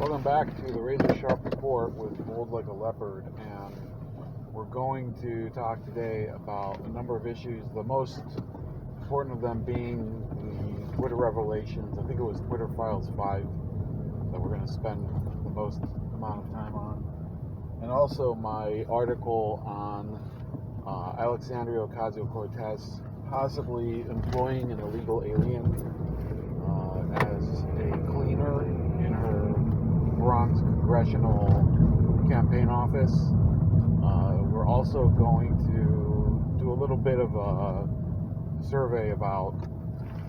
Welcome back to the Razor Sharp Report with Bold Like a Leopard, and we're going to talk today about a number of issues, the most important of them being the Twitter revelations. I think it was Twitter Files 5 that we're going to spend the most amount of time on, and also my article on Alexandria Ocasio-Cortez possibly employing an illegal alien as a cleaner in her Bronx congressional campaign office. We're also going to do a little bit of a survey about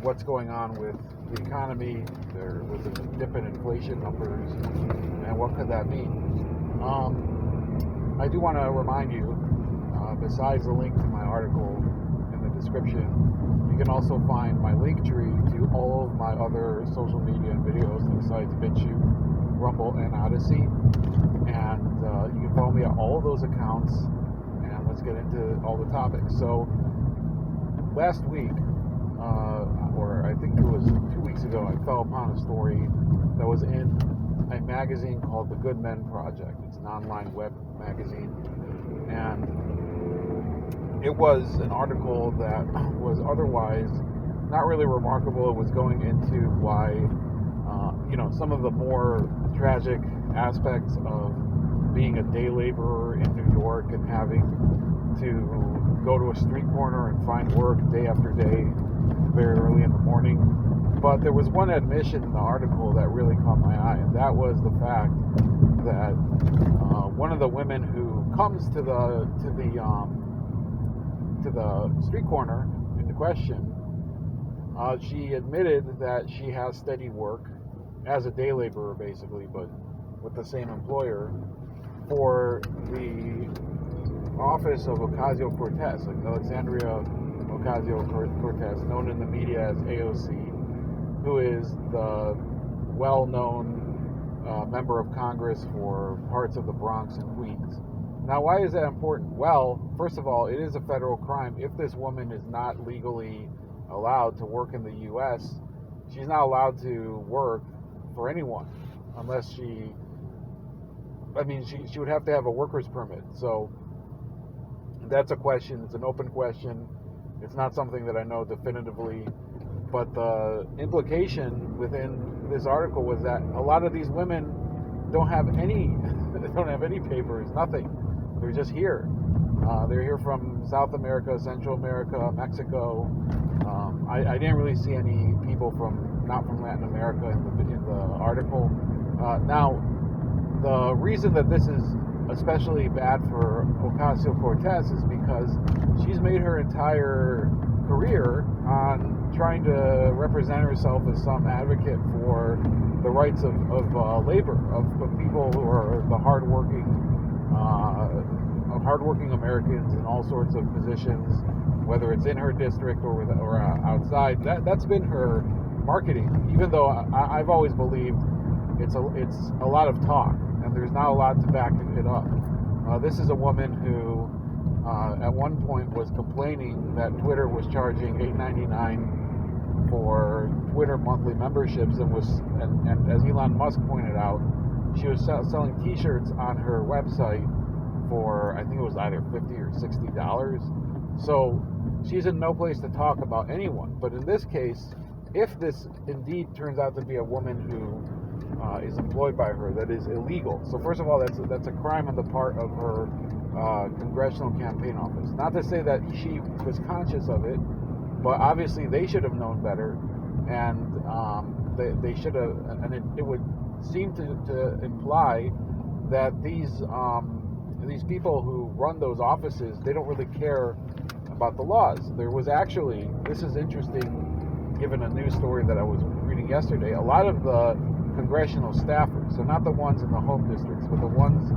what's going on with the economy. There was a dip in inflation numbers, and what could that mean? I do want to remind you, besides the link to my article in the description, you can also find my link tree to all of my other social media and videos besides BitChute, Rumble, and Odyssey. And you can follow me at all of those accounts, and let's get into all the topics. So last week, or I think it was 2 weeks ago, I fell upon a story that was in a magazine called The Good Men Project. It's an online web magazine, and it was an article that was otherwise not really remarkable. It was going into why, some of the more tragic aspects of being a day laborer in New York and having to go to a street corner and find work day after day very early in the morning. But there was one admission in the article that really caught my eye, and that was the fact that one of the women who comes to the street corner in question, she admitted that she has steady work as a day laborer, basically, but with the same employer, for the office of Ocasio-Cortez, like Alexandria Ocasio-Cortez, known in the media as AOC, who is the well-known member of Congress for parts of the Bronx and Queens. Now, why is that important? Well, first of all, it is a federal crime. If this woman is not legally allowed to work in the U.S., she's not allowed to work for anyone unless she would have to have a worker's permit. So that's a question. It's an open question. It's not something that I know definitively. But the implication within this article was that a lot of these women don't have any papers, nothing. They're just here. They're here from South America, Central America, Mexico. I didn't really see any people not from Latin America in the article. Now, the reason that this is especially bad for Ocasio-Cortez is because she's made her entire career on trying to represent herself as some advocate for the rights of labor, of people who are the hardworking Americans in all sorts of positions, whether it's in her district or outside. That's been her marketing, even though I've always believed it's a lot of talk and there's not a lot to back it up. This is a woman who at one point was complaining that Twitter was charging $8.99 for Twitter monthly memberships, and as Elon Musk pointed out, she was selling T-shirts on her website for, I think it was either $50 or $60. So she's in no place to talk about anyone. But in this case, if this indeed turns out to be a woman who is employed by her, that is illegal. So first of all, that's a crime on the part of her congressional campaign office. Not to say that she was conscious of it, but obviously they should have known better, and they should have. And it would seem to imply that these people who run those offices, they don't really care about the laws. There was actually, this is interesting, given a news story that I was reading yesterday, a lot of the congressional staffers, so not the ones in the home districts, but the ones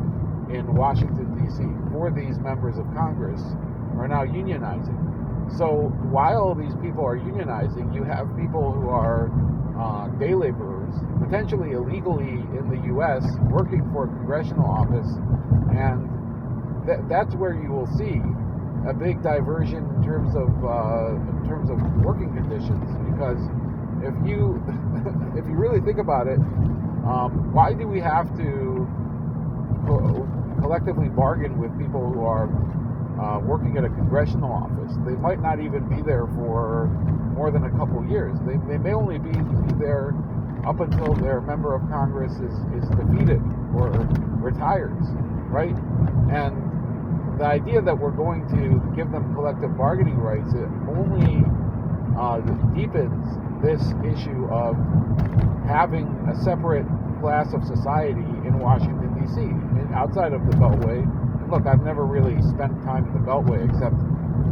in Washington, D.C., for these members of Congress, are now unionizing. So while these people are unionizing, you have people who are day laborers, potentially illegally in the U.S., working for a congressional office, and that's where you will see a big diversion in terms of working conditions. Because if you really think about it, Why do we have to collectively bargain with people who are working at a congressional office? They might not even be there for more than a couple years. They may only be there up until their member of Congress is defeated or retires, right? And the idea that we're going to give them collective bargaining rights, it only deepens this issue of having a separate class of society in Washington, D.C., outside of the Beltway. And look, I've never really spent time in the Beltway, except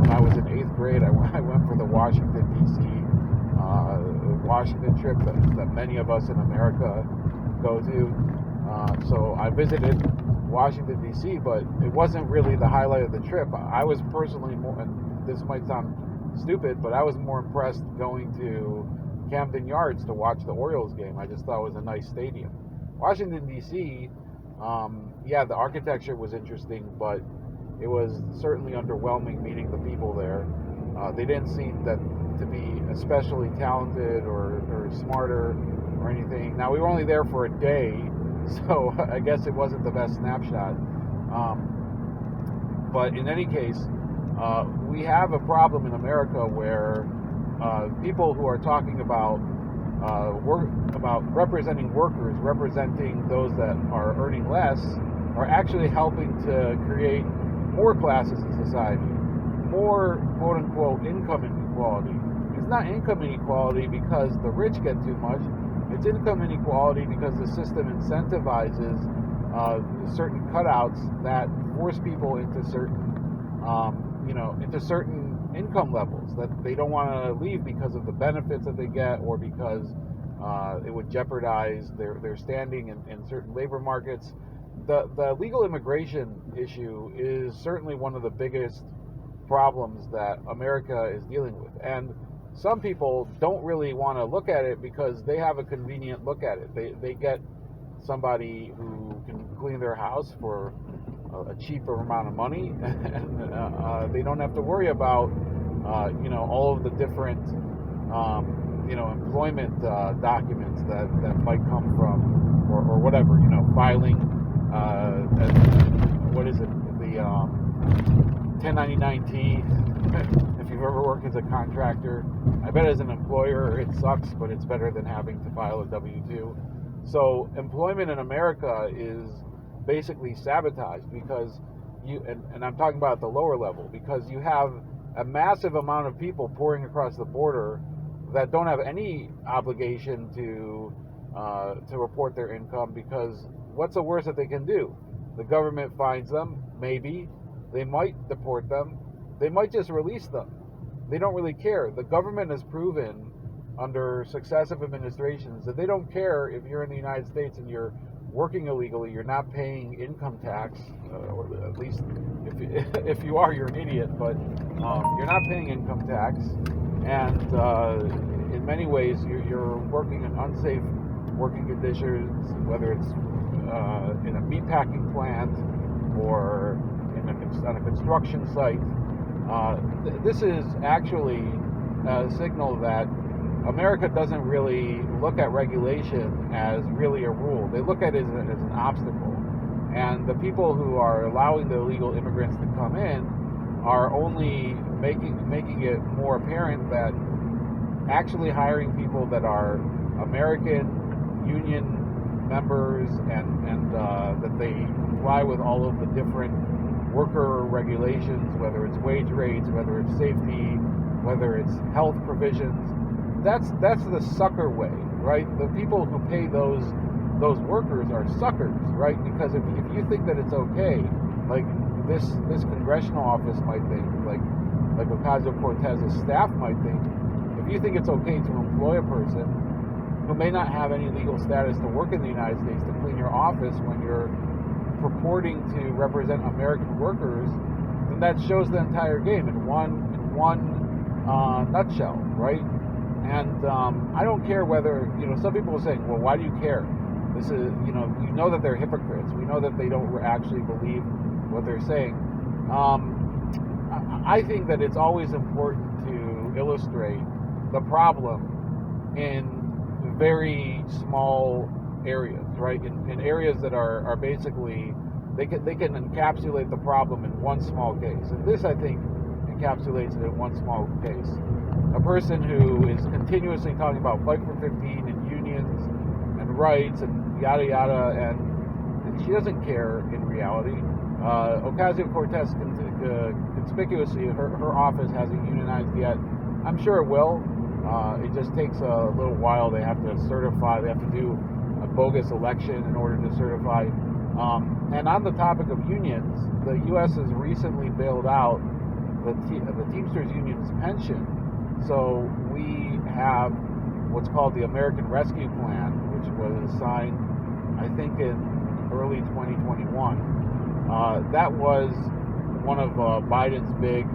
when I was in 8th grade, I went for the Washington, D.C. Washington trip that many of us in America go to. So I visited Washington, D.C., but it wasn't really the highlight of the trip. I was personally more, and this might sound stupid, but I was more impressed going to Camden Yards to watch the Orioles game. I just thought it was a nice stadium. Washington, D.C., yeah, the architecture was interesting, but it was certainly underwhelming meeting the people there. They didn't seem to be especially talented or smarter or anything. Now, we were only there for a day, so I guess it wasn't the best snapshot. But in any case, we have a problem in America where people who are talking about representing workers, representing those that are earning less, are actually helping to create more classes in society, more quote-unquote income inequality. It's not income inequality because the rich get too much. It's income inequality because the system incentivizes certain cutouts that force people into certain income levels that they don't want to leave because of the benefits that they get, or because it would jeopardize their standing in certain labor markets. The legal immigration issue is certainly one of the biggest problems that America is dealing with. And some people don't really want to look at it because they have a convenient look at it. They get somebody who can clean their house for a cheaper amount of money, and they don't have to worry about all of the different employment documents that might come from or whatever, filing what is it, the 1099-T. If you've ever worked as a contractor, I bet as an employer it sucks, but it's better than having to file a W-2. So employment in America is basically sabotaged because and I'm talking about at the lower level, because you have a massive amount of people pouring across the border that don't have any obligation to report their income, because what's the worst that they can do? The government finds them, maybe. They might deport them. They might just release them. They don't really care. The government has proven under successive administrations that they don't care if you're in the United States and you're working illegally, you're not paying income tax, or at least if you are, you're an idiot, but you're not paying income tax, and in many ways you're working in unsafe working conditions, whether it's in a meatpacking plant or on a construction site. This is actually a signal that America doesn't really look at regulation as really a rule. They look at it as an obstacle. And the people who are allowing the illegal immigrants to come in are only making it more apparent that actually hiring people that are American union members and that they comply with all of the different worker regulations, whether it's wage rates, whether it's safety, whether it's health provisions. That's the sucker way, right? The people who pay those workers are suckers, right? Because if you think that it's okay, like this congressional office might think, like Ocasio-Cortez's staff might think, if you think it's okay to employ a person who may not have any legal status to work in the United States to clean your office when you're purporting to represent American workers, then that shows the entire game in one nutshell, right? And I don't care whether, some people are saying, well, why do you care? This is, you know that they're hypocrites. We know that they don't actually believe what they're saying. I think that it's always important to illustrate the problem in very small areas, right? In areas that are basically they can encapsulate the problem in one small case. And this, I think, encapsulates it in one small case. A person who is continuously talking about Fight for 15 and unions and rights and yada yada, and she doesn't care in reality. Ocasio-Cortez conspicuously, her office hasn't unionized yet. I'm sure it will. It just takes a little while. They have to certify. They have to do a bogus election in order to certify. And on the topic of unions, the U.S. has recently bailed out the Teamsters Union's pension. So we have what's called the American Rescue Plan, which was signed, I think, in early 2021. That was one of Biden's big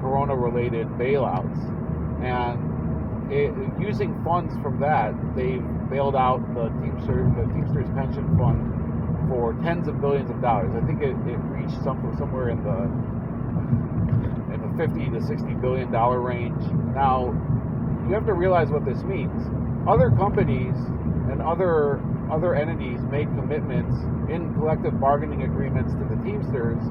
corona-related bailouts. And using funds from that, they bailed out the Teamsters pension fund for tens of billions of dollars. I think it reached somewhere in the 50 to 60 billion dollar range. Now, you have to realize what this means. Other companies and other entities made commitments in collective bargaining agreements to the Teamsters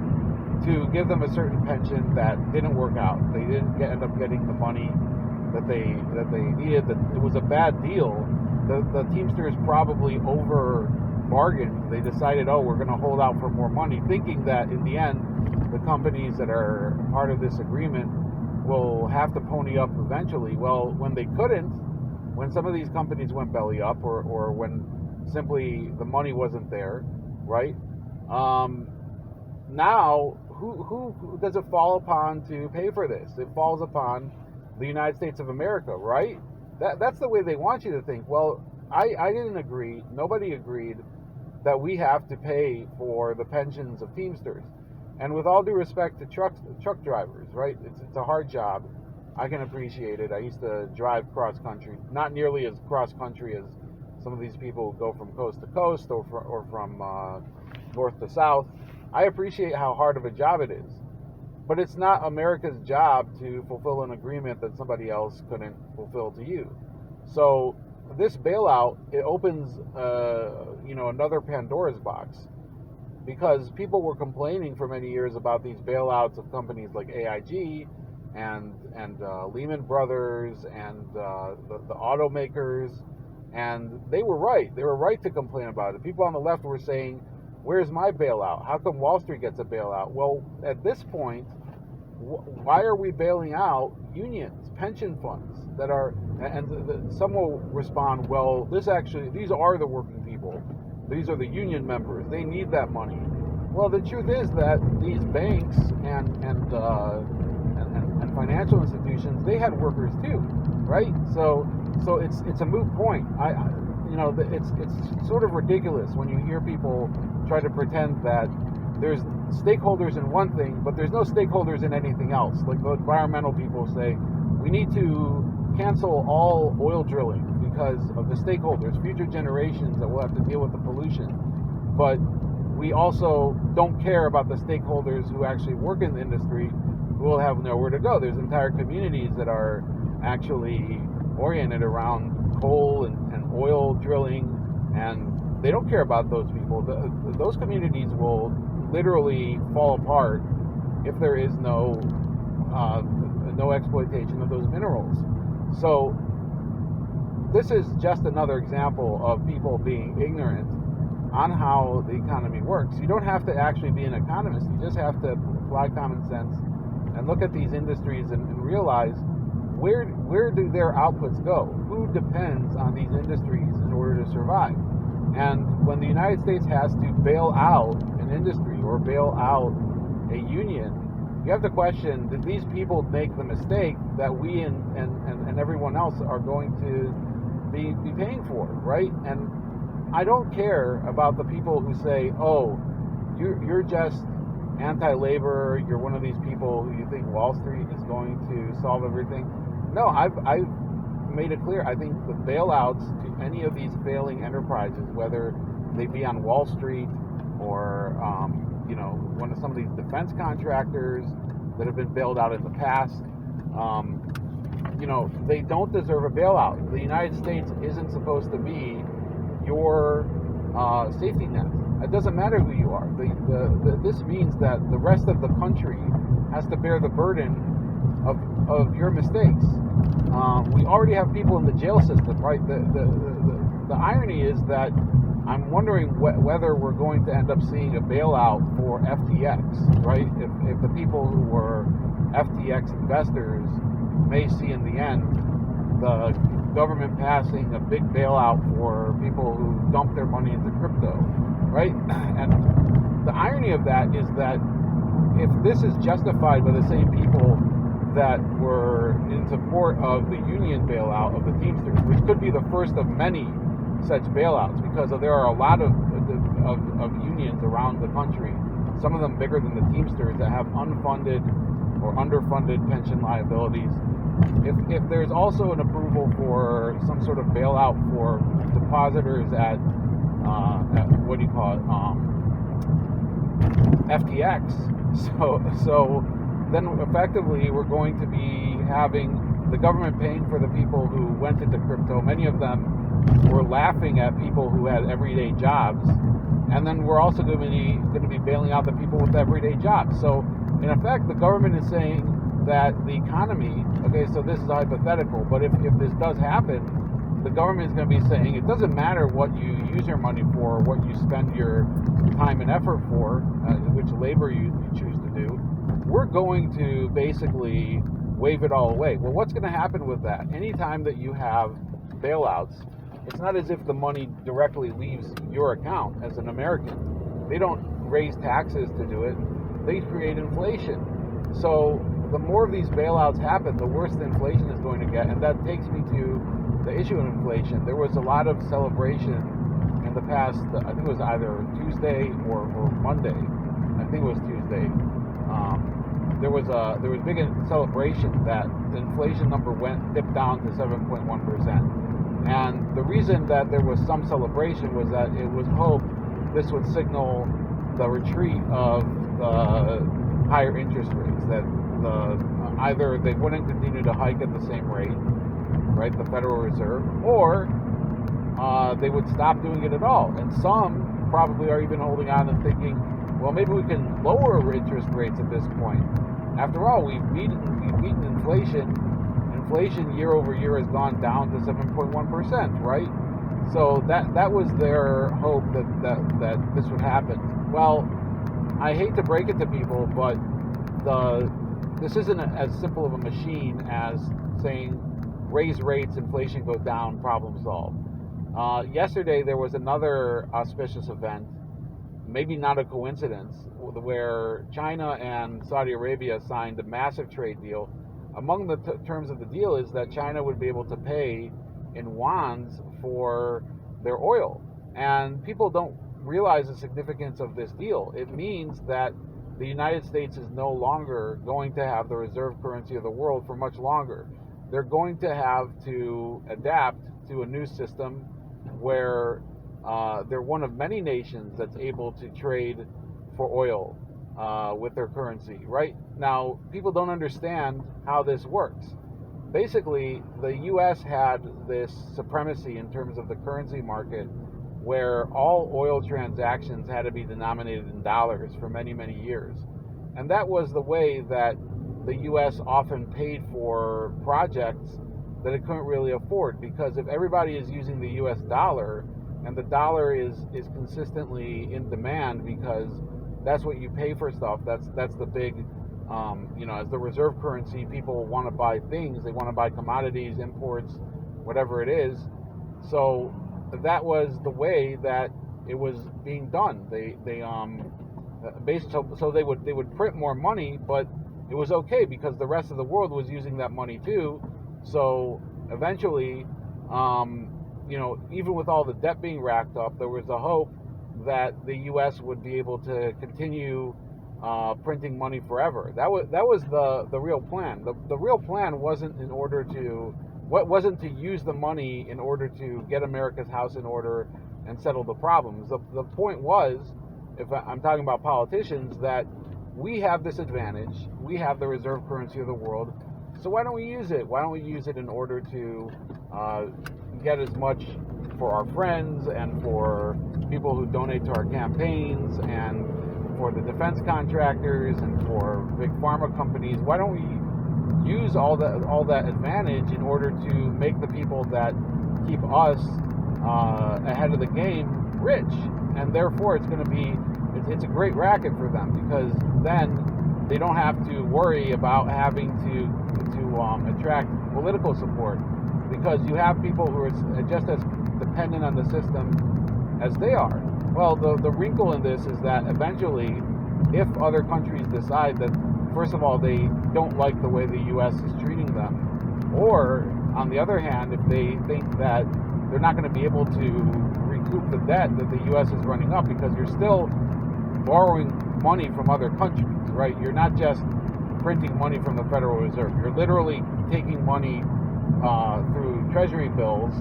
to give them a certain pension that didn't work out. They didn't end up getting the money that they needed. That it was a bad deal. The Teamsters probably over bargained. They decided, we're going to hold out for more money, thinking that in the end the companies that are part of this agreement will have to pony up eventually. Well, when they couldn't, when some of these companies went belly up, or when simply the money wasn't there, right? Now, who does it fall upon to pay for this? It falls upon the United States of America, right? That's the way they want you to think. Well, I didn't agree. Nobody agreed that we have to pay for the pensions of Teamsters. And with all due respect to truck drivers, right? It's a hard job. I can appreciate it. I used to drive cross country, not nearly as cross country as some of these people who go from coast to coast or from north to south. I appreciate how hard of a job it is. But it's not America's job to fulfill an agreement that somebody else couldn't fulfill to you. So this bailout, it opens another Pandora's box, because people were complaining for many years about these bailouts of companies like AIG and Lehman Brothers and the automakers, and they were right. They were right to complain about it. People on the left were saying, "Where's my bailout? How come Wall Street gets a bailout?" Well, at this point, why are we bailing out unions, pension funds that are? And some will respond, "Well, these are the working people. These are the union members. They need that money." Well, the truth is that these banks and financial institutions, they had workers too, right? So it's a moot point. It's sort of ridiculous when you hear people try to pretend that there's stakeholders in one thing, but there's no stakeholders in anything else. Like the environmental people say, we need to cancel all oil drilling because of the stakeholders, future generations that will have to deal with the pollution. But we also don't care about the stakeholders who actually work in the industry, who will have nowhere to go. There's entire communities that are actually oriented around coal and oil drilling, and they don't care about those people. Those communities will literally fall apart if there is no exploitation of those minerals. So this is just another example of people being ignorant on how the economy works. You don't have to actually be an economist. You just have to apply common sense and look at these industries and realize where do their outputs go? Who depends on these industries in order to survive? And when the United States has to bail out an industry or bail out a union, you have to question, did these people make the mistake that we and everyone else are going to be paying for, right? And I don't care about the people who say, you're just anti-labor, you're one of these people who you think Wall Street is going to solve everything. No, I've made it clear. I think the bailouts to any of these failing enterprises, whether they be on Wall Street or one of some of these defense contractors that have been bailed out in the past, they don't deserve a bailout. The United States isn't supposed to be your safety net. It doesn't matter who you are. This means that the rest of the country has to bear the burden of your mistakes. We already have people in the jail system, right? The irony is that I'm wondering whether we're going to end up seeing a bailout for FTX, right? If the people who were FTX investors may see in the end the government passing a big bailout for people who dump their money into crypto, right? And the irony of that is that if this is justified by the same people that were in support of the union bailout of the Teamsters, which could be the first of many such bailouts, because there are a lot of unions around the country, some of them bigger than the Teamsters, that have unfunded or underfunded pension liabilities. If there's also an approval for some sort of bailout for depositors at what do you call it, FTX, so then effectively we're going to be having the government paying for the people who went into crypto. Many of them were laughing at people who had everyday jobs, and then we're also going to be bailing out the people with everyday jobs. So in effect, the government is saying that the economy, okay, so this is hypothetical, but if this does happen, the government is going to be saying it doesn't matter what you use your money for, what you spend your time and effort for, which labor you choose to do, we're going to basically wave it all away. Well, what's going to happen with that? Anytime that you have bailouts, it's not as if the money directly leaves your account as an American. They don't raise taxes to do it. They create inflation. So the more of these bailouts happen, the worse the inflation is going to get. And that takes me to the issue of inflation. There was a lot of celebration in the past, I think it was either Tuesday or Monday. I think it was Tuesday. There was big celebration that the inflation number dipped down to 7.1%. And the reason that there was some celebration was that it was hoped this would signal the retreat of the higher interest rates, that either they wouldn't continue to hike at the same rate, right, the Federal Reserve, or they would stop doing it at all. And some probably are even holding on and thinking, well, maybe we can lower interest rates at this point. After all, we've beaten inflation. Inflation year over year has gone down to 7.1%, right? So that was their hope that this would happen. Well, I hate to break it to people, but this isn't as simple of a machine as saying raise rates, inflation goes down, problem solved. Yesterday there was another auspicious event, maybe not a coincidence, where China and Saudi Arabia signed a massive trade deal. Among the terms of the deal is that China would be able to pay in yuans for their oil. And people don't realize the significance of this deal. It means that the United States is no longer going to have the reserve currency of the world for much longer. They're going to have to adapt to a new system where they're one of many nations that's able to trade for oil with their currency. Right now, people don't understand how this works. Basically, the U.S. had this supremacy in terms of the currency market, where all oil transactions had to be denominated in dollars for many, many years. And that was the way that the U.S. often paid for projects that it couldn't really afford, because if everybody is using the U.S. dollar, and the dollar is consistently in demand because that's what you pay for stuff, that's the big, as the reserve currency, people want to buy things, they want to buy commodities, imports, whatever it is. So that was the way that it was being done. So they would print more money, but it was okay because the rest of the world was using that money too. So eventually, even with all the debt being racked up, there was a hope that the U.S. would be able to continue printing money forever. That was the real plan. The real plan wasn't to use the money in order to get America's house in order and settle the problems. The point was, if I'm talking about politicians, that we have this advantage. We have the reserve currency of the world. So why don't we use it? Why don't we use it in order to get as much for our friends and for people who donate to our campaigns and for the defense contractors and for big pharma companies. Why don't we use all that advantage in order to make the people that keep us ahead of the game rich? And therefore it's a great racket for them, because then they don't have to worry about having to attract political support, because you have people who are just as dependent on the system as they are. Well, the wrinkle in this is that eventually, if other countries decide that, first of all, they don't like the way the U.S. is treating them, or on the other hand, if they think that they're not going to be able to recoup the debt that the U.S. is running up, because you're still borrowing money from other countries, right? You're not just printing money from the Federal Reserve. You're literally taking money through treasury bills.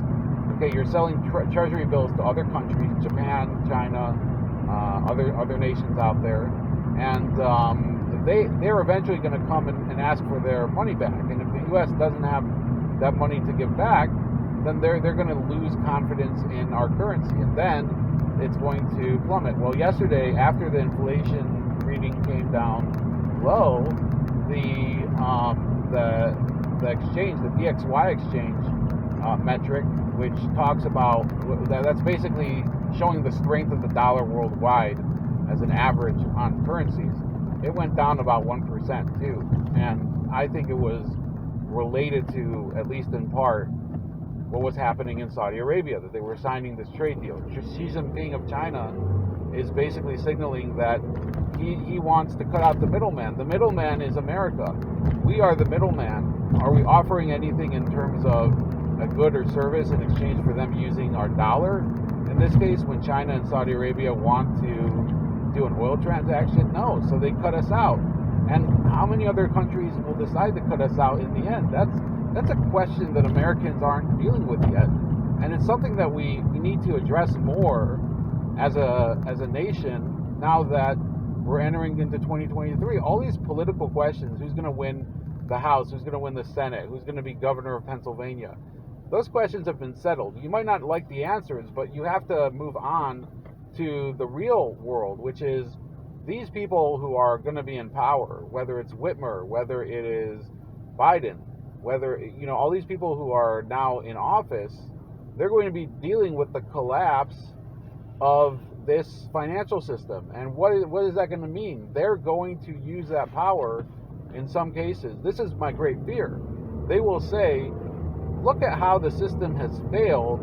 Okay, you're selling treasury bills to other countries, Japan, China, other nations out there, and they're eventually going to come and ask for their money back. And if the U.S. doesn't have that money to give back, then they're going to lose confidence in our currency, and then it's going to plummet. Well, yesterday, after the inflation reading came down low, the exchange, the DXY exchange metric, which talks about, that's basically showing the strength of the dollar worldwide as an average on currencies, it went down about 1% too. And I think it was related to, at least in part, what was happening in Saudi Arabia, that they were signing this trade deal. Xi Jinping of China is basically signaling that he wants to cut out the middleman. The middleman is America. We are the middleman. Are we offering anything in terms of a good or service in exchange for them using our dollar? In this case, when China and Saudi Arabia want to do an oil transaction, no. So they cut us out. And how many other countries will decide to cut us out in the end? That's a question that Americans aren't dealing with yet, and it's something that we need to address more as a nation now that we're entering into 2023. All these political questions: who's going to win the House, who's going to win the Senate, who's going to be governor of Pennsylvania, those questions have been settled. You might not like the answers, but you have to move on to the real world, which is these people who are going to be in power, whether it's Whitmer, whether it is Biden, whether, all these people who are now in office, they're going to be dealing with the collapse of this financial system. And what is that going to mean? They're going to use that power in some cases. This is my great fear. They will say, look at how the system has failed.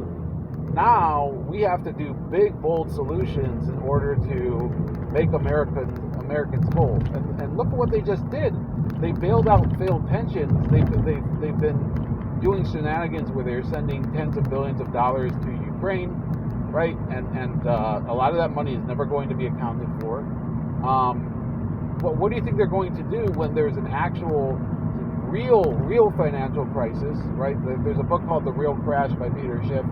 Now we have to do big, bold solutions in order to make Americans whole. And look at what they just did. They bailed out failed pensions. They've been doing shenanigans where they're sending tens of billions of dollars to Ukraine, right? And a lot of that money is never going to be accounted for. But what do you think they're going to do when there's an actual, real financial crisis, right? There's a book called The Real Crash by Peter Schiff.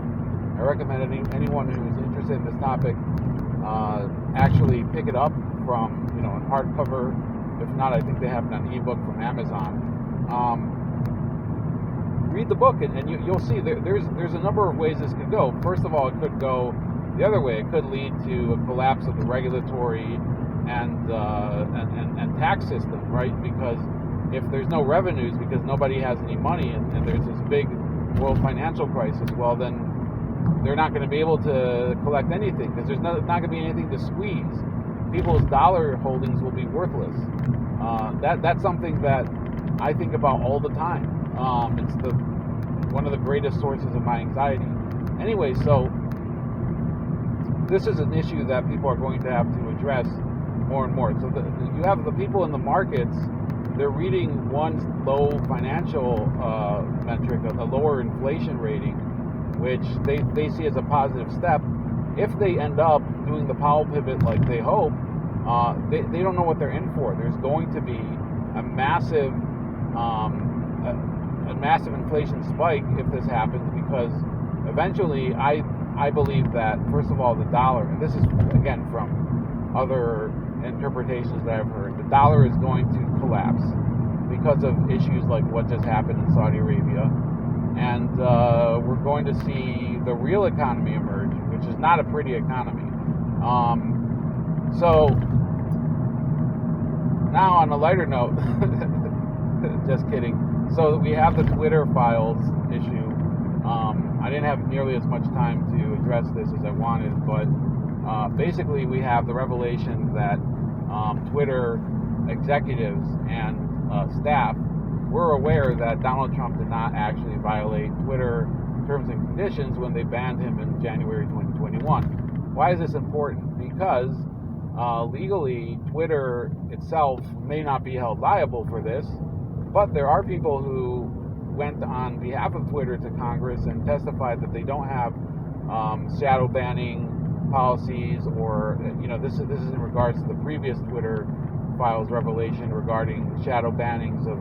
I recommend anyone who's interested in this topic actually pick it up from, in hardcover. If not, I think they have it on ebook from Amazon. Read the book, and you'll see there's a number of ways this could go. First of all, it could go the other way. It could lead to a collapse of the regulatory and tax system, right? Because if there's no revenues, because nobody has any money, and there's this big world financial crisis, well, then they're not going to be able to collect anything, because there's not going to be anything to squeeze. People's dollar holdings will be worthless. That's something that I think about all the time. It's one of the greatest sources of my anxiety. Anyway, so this is an issue that people are going to have to address more and more. So you have the people in the markets, they're reading one low financial metric, a lower inflation rating, which they see as a positive step. If they end up doing the Powell pivot like they hope, they don't know what they're in for. There's going to be a massive inflation spike if this happens, because eventually I believe that, first of all, the dollar, and this is again from other interpretations that I've heard, the dollar is going to collapse because of issues like what just happened in Saudi Arabia, and we're going to see the real economy emerge, which is not a pretty economy. So now on a lighter note, just kidding. So we have the Twitter files issue. I didn't have nearly as much time to address this as I wanted, but basically we have the revelation that Twitter executives and staff were aware that Donald Trump did not actually violate Twitter terms and conditions when they banned him in January 2021. Why is this important? Because legally, Twitter itself may not be held liable for this, but there are people who went on behalf of Twitter to Congress and testified that they don't have shadow banning policies, or this is in regards to the previous Twitter files revelation regarding shadow bannings of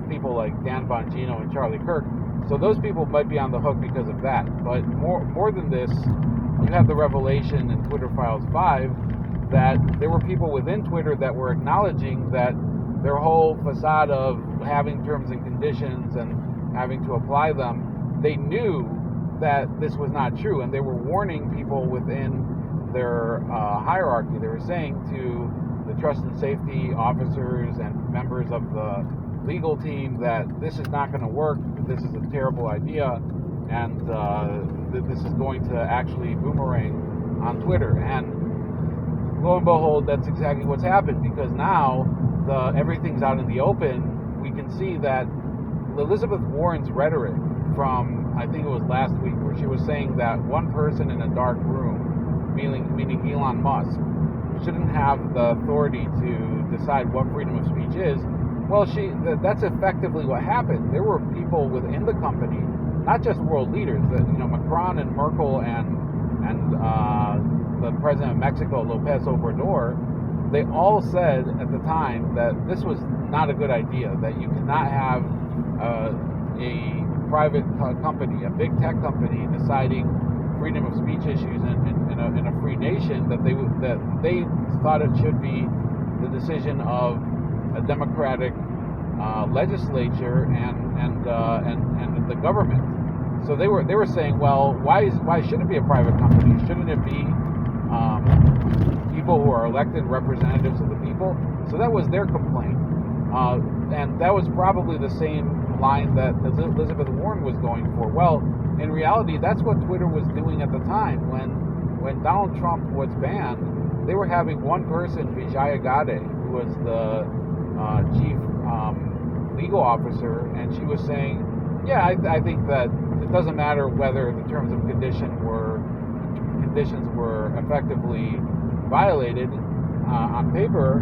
people like Dan Bongino and Charlie Kirk. So those people might be on the hook because of that. But more than this, you have the revelation in Twitter Files 5 that there were people within Twitter that were acknowledging that their whole facade of having terms and conditions and having to apply them, they knew that this was not true, and they were warning people within their hierarchy. They were saying to the trust and safety officers and members of the legal team that this is not going to work, this is a terrible idea, and this is going to actually boomerang on Twitter. And lo and behold, that's exactly what's happened, because now everything's out in the open. We can see that Elizabeth Warren's rhetoric from, I think it was last week, where she was saying that one person in a dark room, meaning Elon Musk, shouldn't have the authority to decide what freedom of speech is. Well, that's effectively what happened. There were people within the company, not just world leaders, that Macron and Merkel and the president of Mexico, Lopez Obrador, they all said at the time that this was not a good idea, that you cannot have a private company, a big tech company, deciding freedom of speech issues in a free nation, that they thought it should be the decision of a democratic legislature and the government. So they were saying, well, why should it be a private company? Shouldn't it be people who are elected representatives of the people? So that was their complaint, and that was probably the same line that Elizabeth Warren was going for. Well, in reality, that's what Twitter was doing at the time. When Donald Trump was banned, they were having one person, Vijaya Gadde, who was the chief legal officer, and she was saying, yeah, I think that it doesn't matter whether the terms and conditions were effectively violated on paper.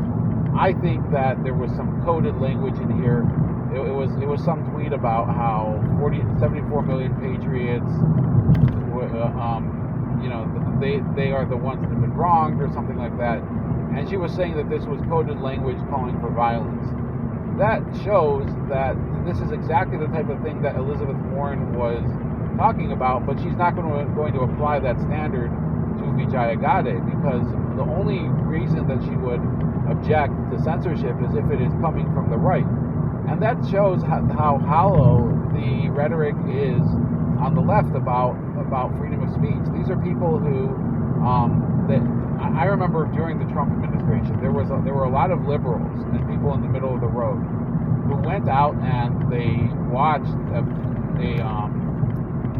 I think that there was some coded language in here. It was some tweet about how 74 million patriots, they are the ones that have been wronged, or something like that. And she was saying that this was coded language calling for violence. That shows that this is exactly the type of thing that Elizabeth Warren was talking about, but she's not going to apply that standard to Vijaya Gadde, because the only reason that she would object to censorship is if it is coming from the right. And that shows how hollow the rhetoric is on the left about freedom of speech. These are people who, I remember during the Trump administration, there were a lot of liberals and people in the middle of the road who went out and they watched a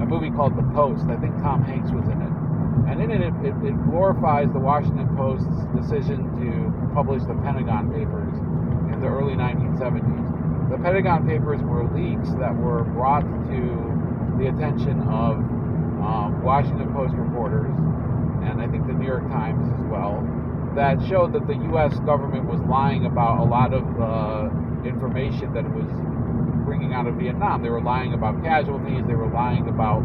movie called The Post. I think Tom Hanks was in it. And in it glorifies the Washington Post's decision to publish the Pentagon Papers in the early 1970s. The Pentagon Papers were leaks that were brought to the attention of Washington Post reporters, and I think the New York Times as well, that showed that the U.S. government was lying about a lot of the information that it was bringing out of Vietnam. They were lying about casualties. They were lying about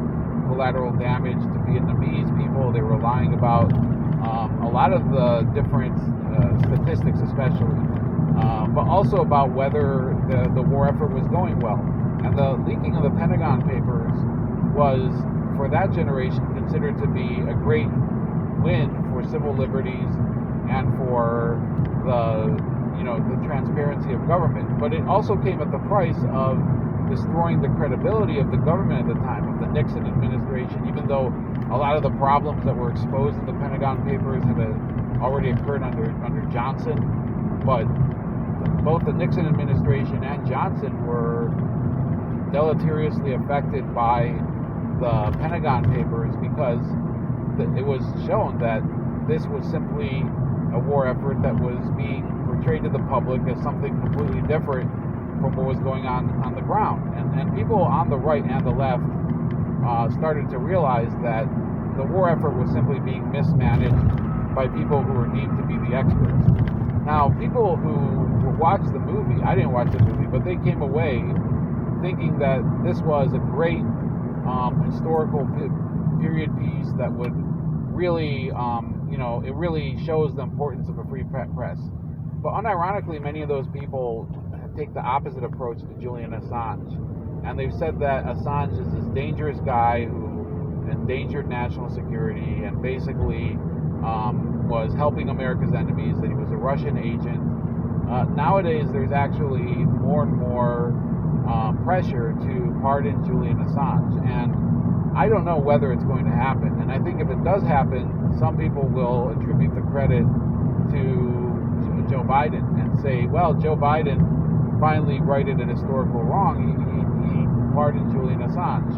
collateral damage to Vietnamese people. They were lying about a lot of the different statistics, especially, but also about whether the war effort was going well. And the leaking of the Pentagon Papers was, for that generation, considered to be a great win for civil liberties and for the transparency of government. But it also came at the price of destroying the credibility of the government at the time, of the Nixon administration, even though a lot of the problems that were exposed in the Pentagon Papers had already occurred under Johnson. But both the Nixon administration and Johnson were deleteriously affected by the Pentagon Papers because it was shown that this was simply a war effort that was being portrayed to the public as something completely different from what was going on the ground. And people on the right and the left started to realize that the war effort was simply being mismanaged by people who were deemed to be the experts. Now, people who watched the movie, I didn't watch the movie, but they came away thinking that this was a great historical period piece that would really, it really shows the importance of a free press. But unironically, many of those people take the opposite approach to Julian Assange. And they've said that Assange is this dangerous guy who endangered national security and basically was helping America's enemies, that he was a Russian agent. Nowadays, there's actually more and more pressure to pardon Julian Assange. And I don't know whether it's going to happen. And I think if it does happen, some people will attribute the credit to Joe Biden and say, well, Joe Biden finally righted an historical wrong. He pardoned Julian Assange.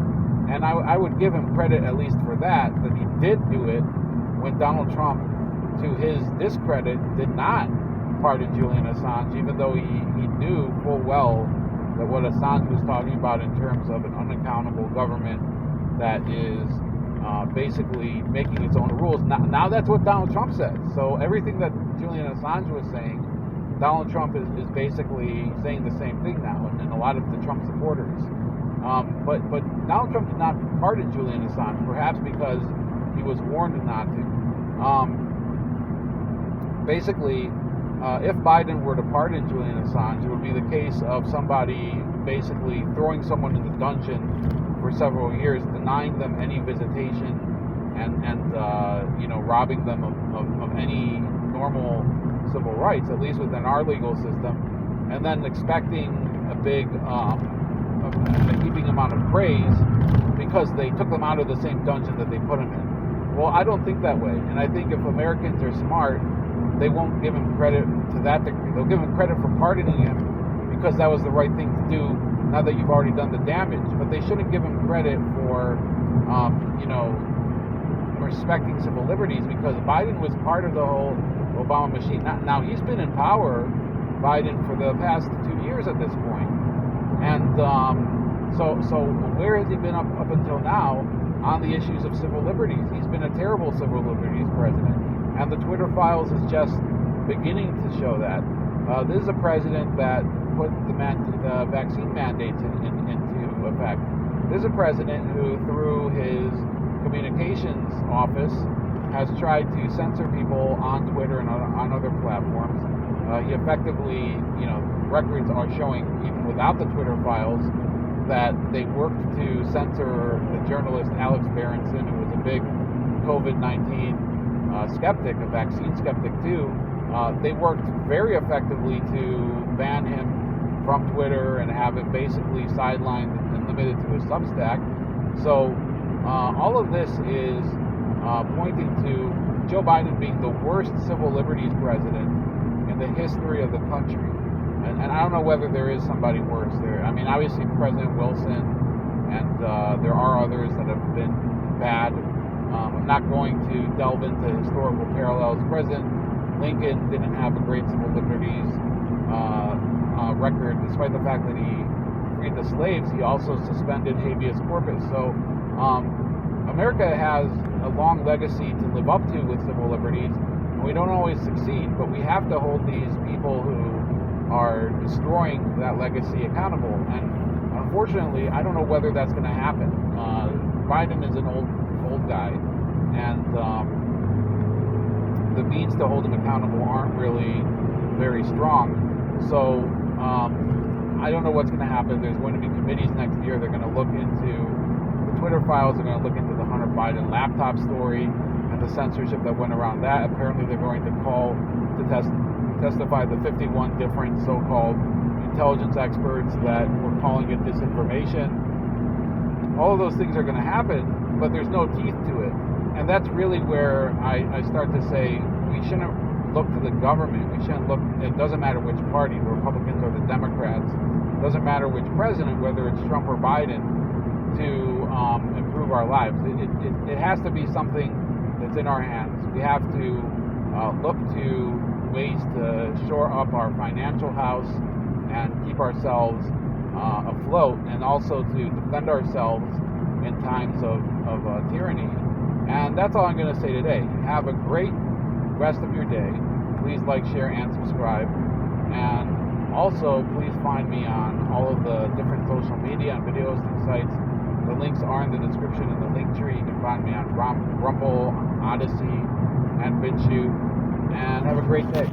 And I would give him credit at least for that he did do it when Donald Trump, to his discredit, did not pardon Julian Assange, even though he knew full well that what Assange was talking about in terms of an unaccountable government that is basically making its own rules. Now that's what Donald Trump says. So everything that Julian Assange was saying, Donald Trump is basically saying the same thing now, and a lot of the Trump supporters. But Donald Trump did not pardon Julian Assange, perhaps because he was warned not to. Basically, if Biden were to pardon Julian Assange, it would be the case of somebody basically throwing someone in the dungeon for several years, denying them any visitation, and robbing them of any normal civil rights, at least within our legal system, and then expecting a big, a heaping amount of praise because they took them out of the same dungeon that they put him in. Well, I don't think that way, and I think if Americans are smart, they won't give him credit to that degree. They'll give him credit for pardoning him because that was the right thing to do now that you've already done the damage, but they shouldn't give him credit for, respecting civil liberties, because Biden was part of the whole Obama machine. Now he's been in power, Biden, for the past 2 years at this point. And so where has he been up until now on the issues of civil liberties? He's been a terrible civil liberties president. And the Twitter files is just beginning to show that. This is a president that put the vaccine mandates into effect. This is a president who, through his communications office, has tried to censor people on Twitter and on other platforms. He effectively, records are showing, even without the Twitter files, that they worked to censor the journalist Alex Berenson, who was a big COVID-19 skeptic, a vaccine skeptic too. They worked very effectively to ban him from Twitter and have him basically sidelined and limited to his Substack. So all of this is pointing to Joe Biden being the worst civil liberties president in the history of the country. And I don't know whether there is somebody worse there. I mean, obviously President Wilson, and there are others that have been bad. I'm not going to delve into historical parallels. President Lincoln didn't have a great civil liberties record, despite the fact that he freed the slaves. He also suspended habeas corpus. So America has a long legacy to live up to with civil liberties. We don't always succeed, but we have to hold these people who are destroying that legacy accountable. And unfortunately, I don't know whether that's going to happen. Biden is an old guy, and the means to hold him accountable aren't really very strong. So I don't know what's going to happen. There's going to be committees next year. They're going to look into the Twitter files. They're going to look into the Hunter Biden laptop story and the censorship that went around that. Apparently, they're going to call to testify the 51 different so-called intelligence experts that were calling it disinformation. All of those things are going to happen, but there's no teeth to it. And that's really where I start to say we shouldn't look to the government. We shouldn't look, it doesn't matter which party, the Republicans or the Democrats, it doesn't matter which president, whether it's Trump or Biden, to improve our lives. It has to be something that's in our hands. We have to look to ways to shore up our financial house and keep ourselves afloat, and also to defend ourselves in times of tyranny. And that's all I'm going to say today. Have a great rest of your day. Please like, share, and subscribe. And also, please find me on all of the different social media and videos and sites. The links are in the description in the link tree. You can find me on Rumble, Odyssey, and BitChute. And have a great day.